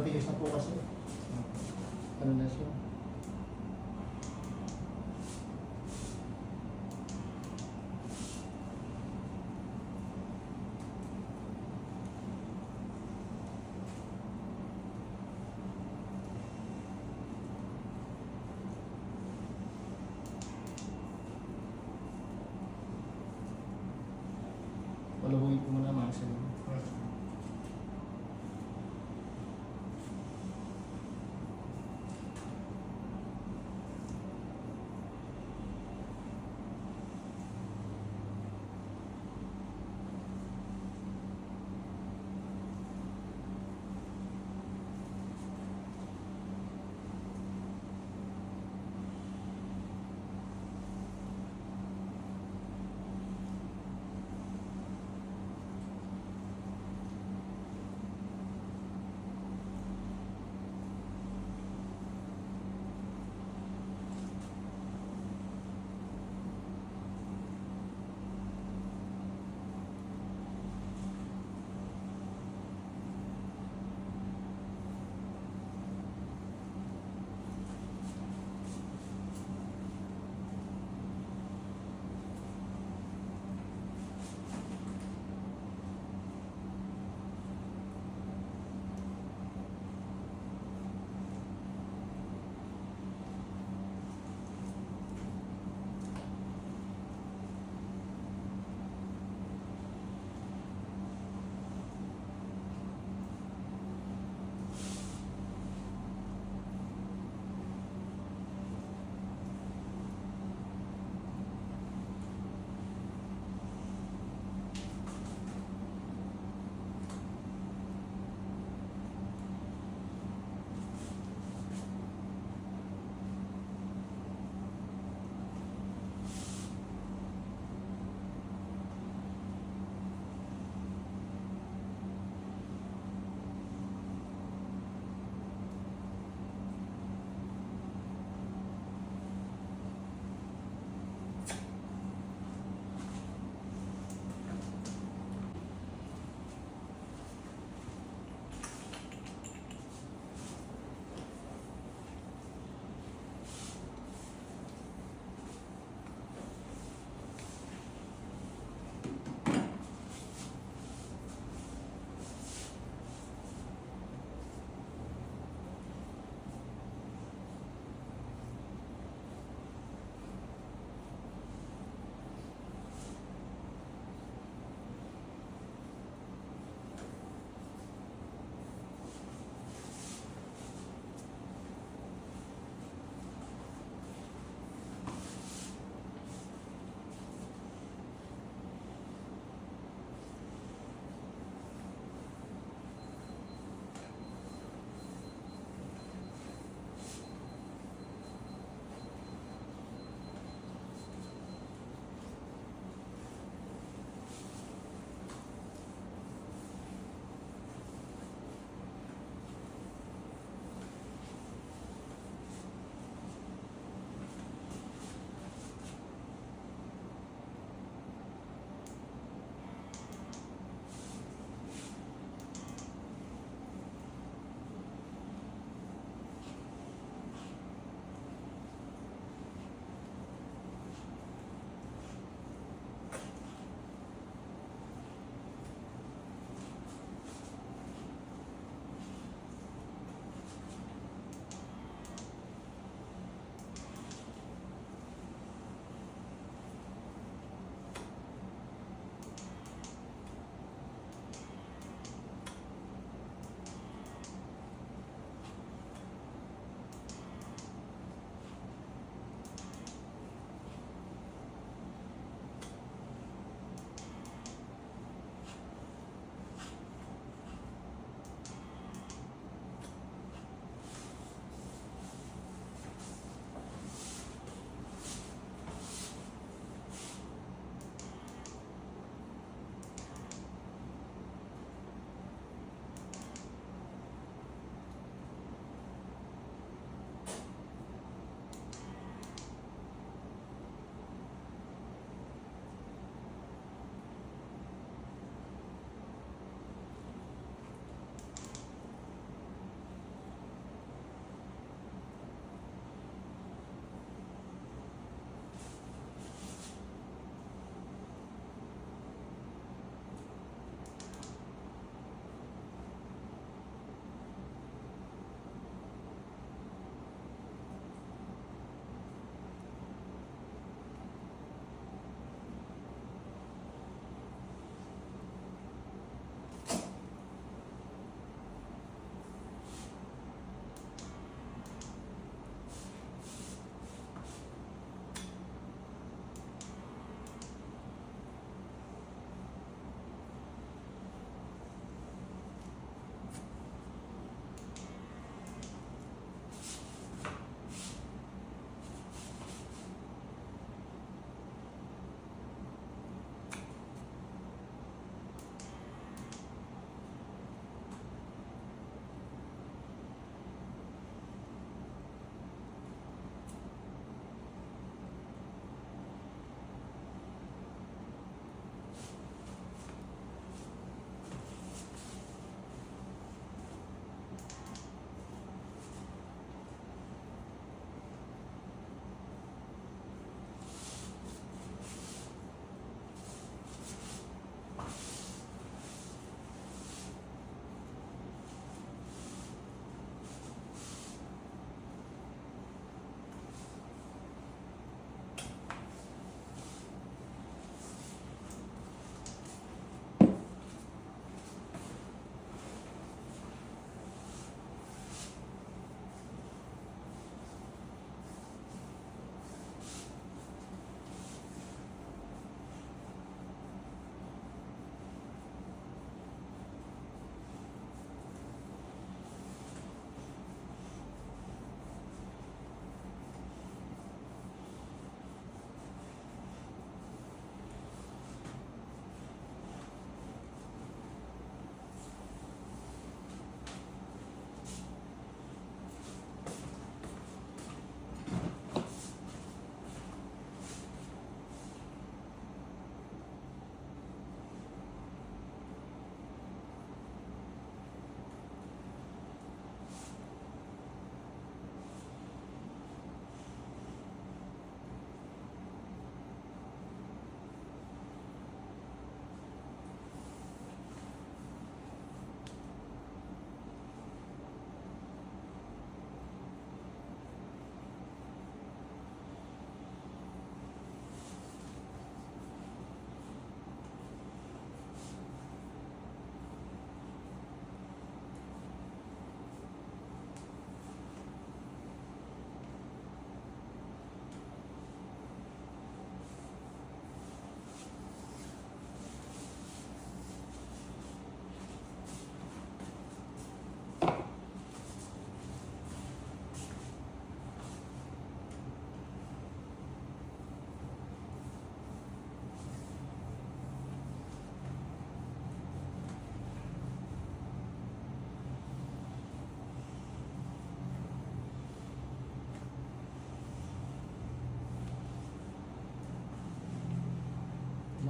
matigas na po kasi. Ano na siya? Palawin ko muna mga sa'yo.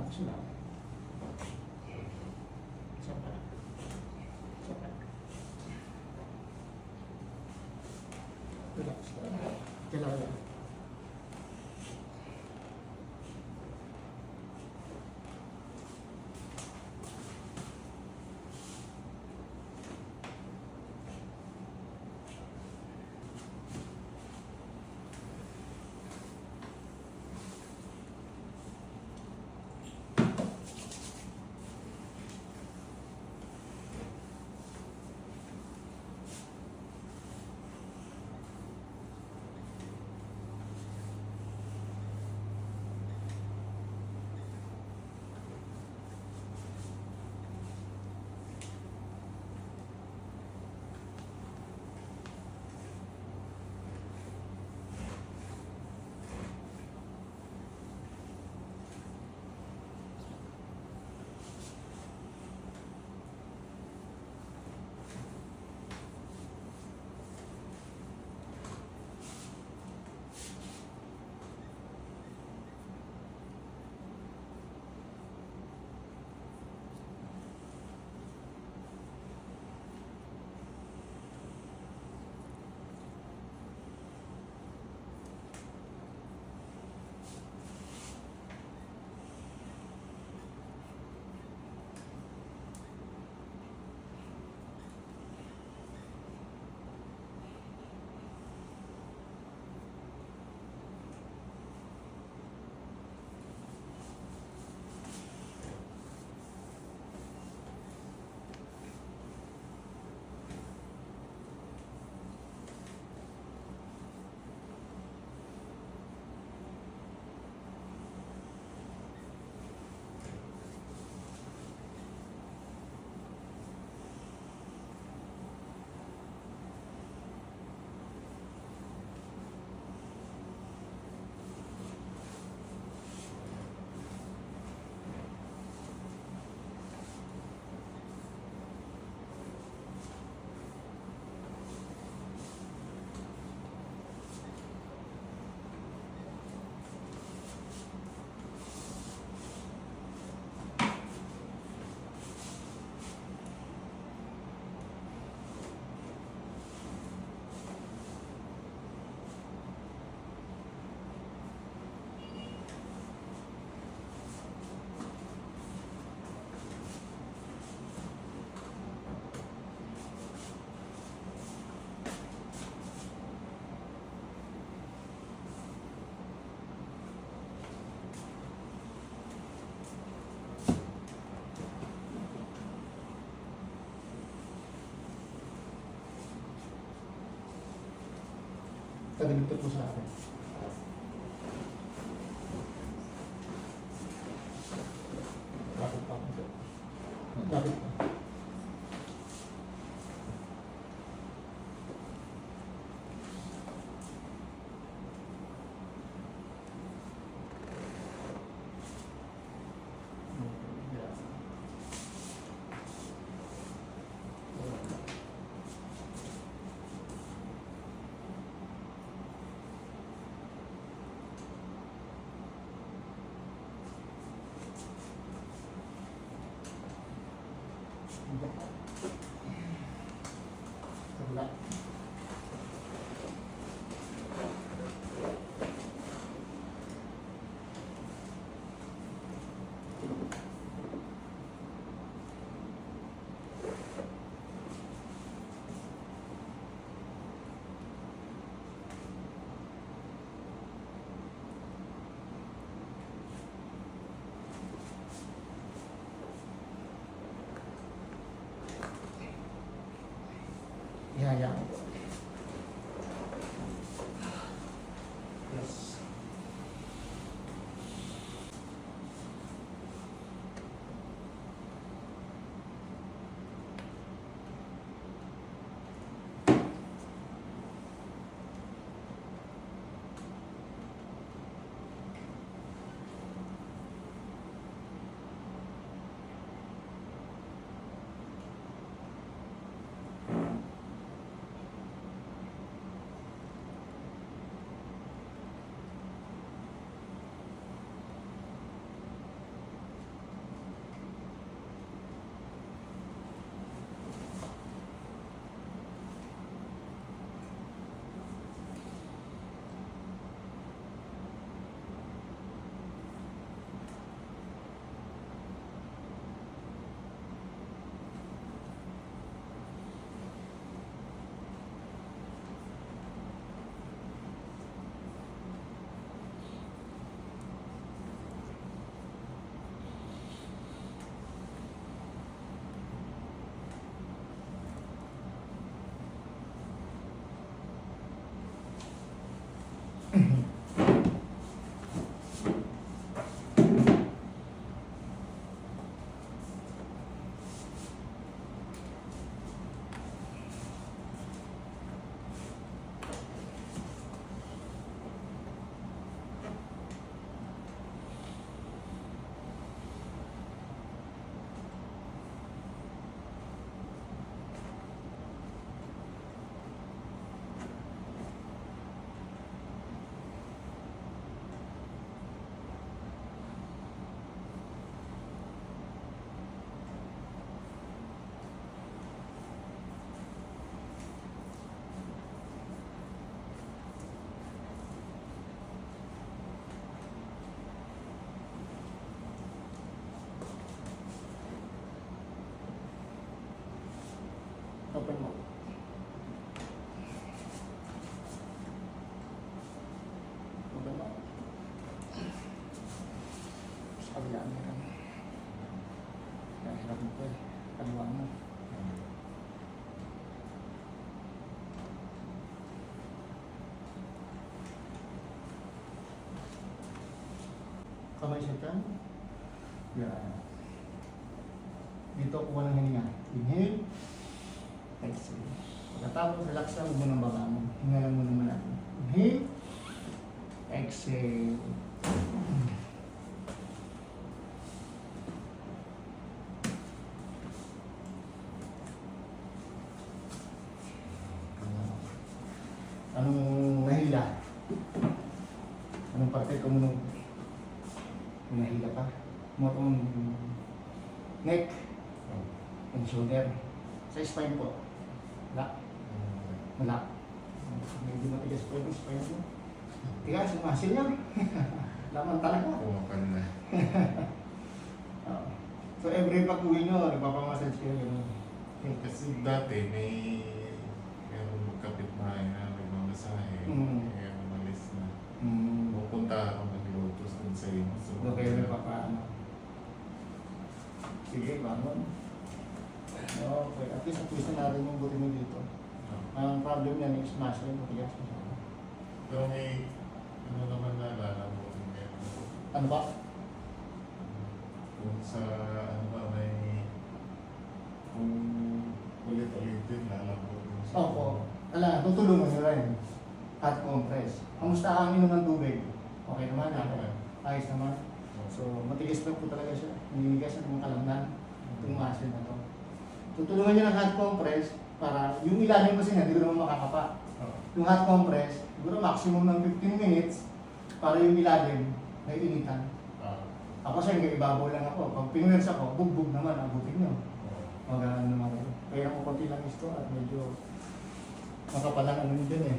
Relax lang. Sapa. Sapa. Relax lang. Galaw lang. Tagaligtad mo sa akin. Bakit pa? Bakit pa? Wala. Ihaya ko. Yes. Open mo. Open mo. Sa kabila meron. Kaya hirap mo po eh. Kaliwa mo. Kamay sa tiyan. Yan. Dito kuha ng hininga. Inhale. Exhale. Pagkatapos, relax lang. Huwag mo nang baba mo. Hinga lang mo naman natin. Inhale. Exhale. Anong nahila? Anong parte ko mo kung nahila ka? Mo itong neck and shoulder. Sa spine po. Wala. Wala. Medyo matigas po yung spine mo. Tigas yung muscle niya. Laman talaga. Kumakan na. So every pag-uwi nyo, nagpapamassage kayo. Kasi dati may kapitbahay na nagmamasahe. Kaya umalis na. Pupunta ako mag-lotus dun sa inyo. So, Doon kayo nagpapaano. Sige, bangon. Okay, at least na natin yung buti mo dito. Ang problem niyan is muscle, matigas mo siya. Pero may ano naman naalala mo Ano ba? kung sa ano ba may kung ulit-ulitin lalabo mo sa Opo. Alam, tutulungan nyo rin. Hot compress. Kamusta ang inom ng tubig? Okay naman, ayos naman. So, matigas lang po talaga siya. Naninigas ang mga kalamnan. Itong muscle na to. Tutulungan nyo ng hot compress para yung ilalim kasi nga, hindi ko naman makakapa. Yung hot compress, siguro maximum ng 15 minutes para yung ilalim na initan. Ako siya, yung ibabaw lang ako. Pag pinwers ako, bugbog naman, abutin nyo. Magandang naman kayo. Kaya ko konti lang isto at medyo makapalang ano din eh.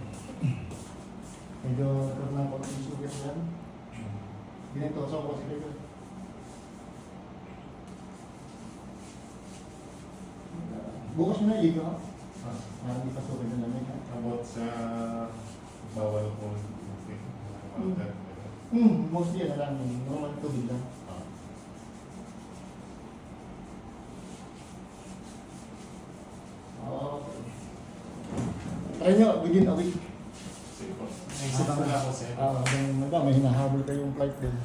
Medyo turn ng konti yung sugat yan. Ganito, so ko sige ko. Bukas mo na ligo ha? Para hindi pa sugat ng lamig ha? About sa bawal po water. Mostly ano lang, normal tubig lang. Okay. Try nyo, within a week. Sige po. May Wala ko sa'yo. may hinahabol kayong flight din.